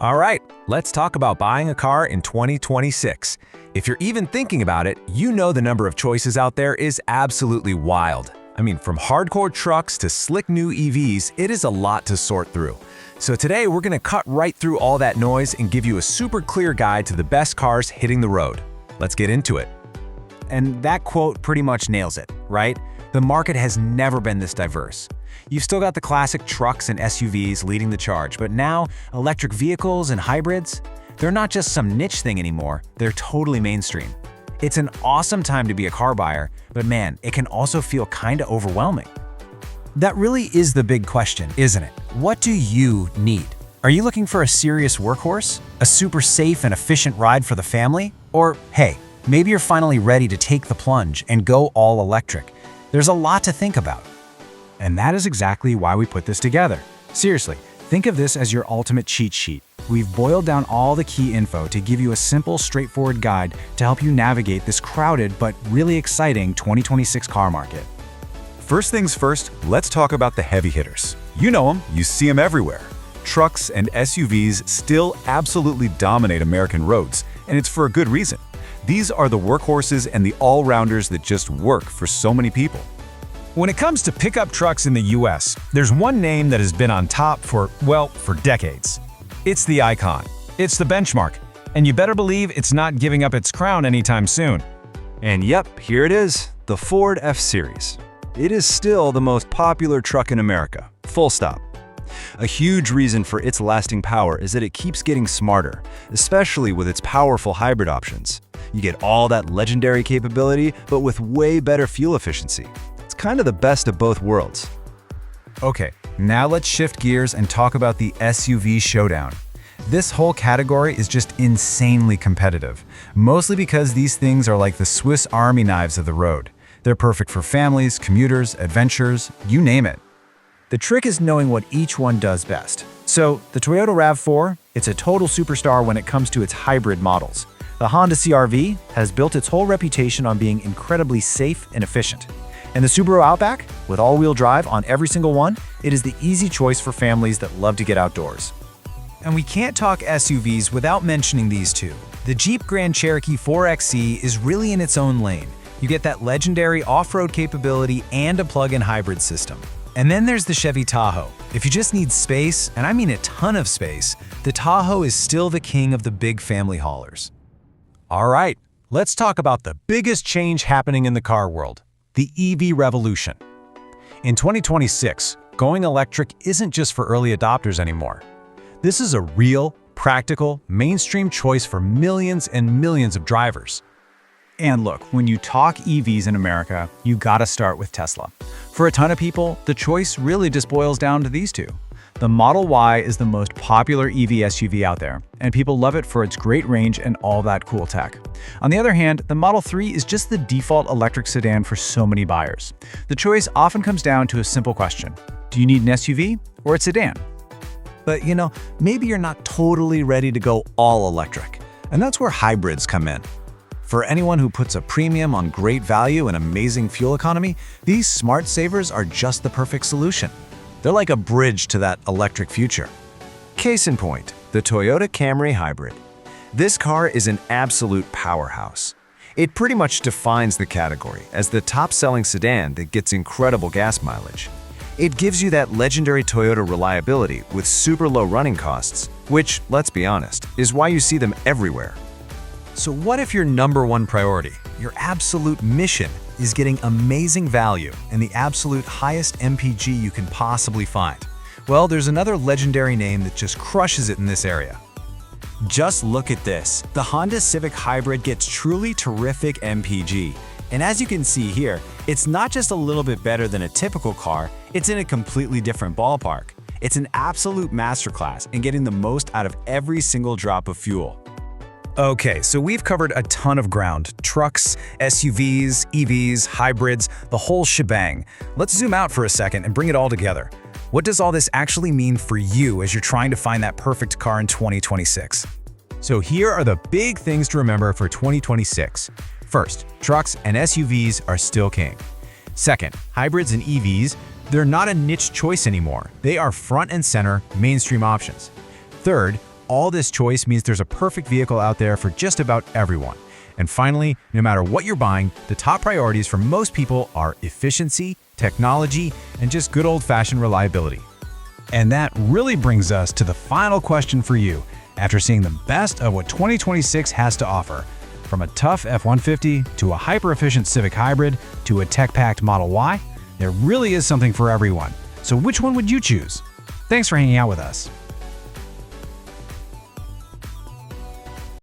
All right, let's talk about buying a car in 2026. If you're even thinking about it, you know the number of choices out there is absolutely wild. I mean, from hardcore trucks to slick new EVs, it is a lot to sort through. So today we're going to cut right through all that noise and give you a super clear guide to the best cars hitting the road. Let's get into it. And that quote pretty much nails it, right? The market has never been this diverse. You've still got the classic trucks and SUVs leading the charge, but now electric vehicles and hybrids, they're not just some niche thing anymore, they're totally mainstream. It's an awesome time to be a car buyer, but man, it can also feel kinda overwhelming. That really is the big question, isn't it? What do you need? Are you looking for a serious workhorse? A super safe and efficient ride for the family? Or, hey, maybe you're finally ready to take the plunge and go all electric. There's a lot to think about. And that is exactly why we put this together. Seriously, think of this as your ultimate cheat sheet. We've boiled down all the key info to give you a simple, straightforward guide to help you navigate this crowded but really exciting 2026 car market. First things first, let's talk about the heavy hitters. You know them, you see them everywhere. Trucks and SUVs still absolutely dominate American roads, and it's for a good reason. These are the workhorses and the all-rounders that just work for so many people. When it comes to pickup trucks in the US, there's one name that has been on top for decades. It's the icon. It's the benchmark. And you better believe it's not giving up its crown anytime soon. And yep, here it is, the Ford F-Series. It is still the most popular truck in America, full stop. A huge reason for its lasting power is that it keeps getting smarter, especially with its powerful hybrid options. You get all that legendary capability, but with way better fuel efficiency. It's kind of the best of both worlds. Okay, now let's shift gears and talk about the SUV showdown. This whole category is just insanely competitive, mostly because these things are like the Swiss Army knives of the road. They're perfect for families, commuters, adventurers, you name it. The trick is knowing what each one does best. So, the Toyota RAV4, it's a total superstar when it comes to its hybrid models. The Honda CR-V has built its whole reputation on being incredibly safe and efficient. And the Subaru Outback, with all-wheel drive on every single one, it is the easy choice for families that love to get outdoors. And we can't talk SUVs without mentioning these two. The Jeep Grand Cherokee 4xe is really in its own lane. You get that legendary off-road capability and a plug-in hybrid system. And then there's the Chevy Tahoe. If you just need space, and I mean a ton of space, the Tahoe is still the king of the big family haulers. All right, let's talk about the biggest change happening in the car world, the EV revolution. In 2026, going electric isn't just for early adopters anymore. This is a real, practical, mainstream choice for millions and millions of drivers. And look, when you talk EVs in America, you gotta start with Tesla. For a ton of people, the choice really just boils down to these two. The Model Y is the most popular EV SUV out there, and people love it for its great range and all that cool tech. On the other hand, the Model 3 is just the default electric sedan for so many buyers. The choice often comes down to a simple question. Do you need an SUV or a sedan? But maybe you're not totally ready to go all electric, and that's where hybrids come in. For anyone who puts a premium on great value and amazing fuel economy, these smart savers are just the perfect solution. They're like a bridge to that electric future. Case in point, the Toyota Camry Hybrid. This car is an absolute powerhouse. It pretty much defines the category as the top-selling sedan that gets incredible gas mileage. It gives you that legendary Toyota reliability with super low running costs, which, let's be honest, is why you see them everywhere. So what if your number one priority, your absolute mission, is getting amazing value and the absolute highest MPG you can possibly find? Well, there's another legendary name that just crushes it in this area. Just look at this. The Honda Civic Hybrid gets truly terrific MPG. And as you can see here, it's not just a little bit better than a typical car, it's in a completely different ballpark. It's an absolute masterclass in getting the most out of every single drop of fuel. Okay, so we've covered a ton of ground. Trucks, SUVs, EVs, hybrids, the whole shebang. Let's zoom out for a second and bring it all together. What does all this actually mean for you as you're trying to find that perfect car in 2026? So here are the big things to remember for 2026. First, trucks and SUVs are still king. Second, hybrids and EVs, they're not a niche choice anymore. They are front and center mainstream options. Third, All this choice means there's a perfect vehicle out there for just about everyone. And finally, no matter what you're buying, the top priorities for most people are efficiency, technology, and just good old-fashioned reliability. And that really brings us to the final question for you. After seeing the best of what 2026 has to offer, from a tough F-150 to a hyper-efficient Civic Hybrid to a tech-packed Model Y, there really is something for everyone. So which one would you choose? Thanks for hanging out with us.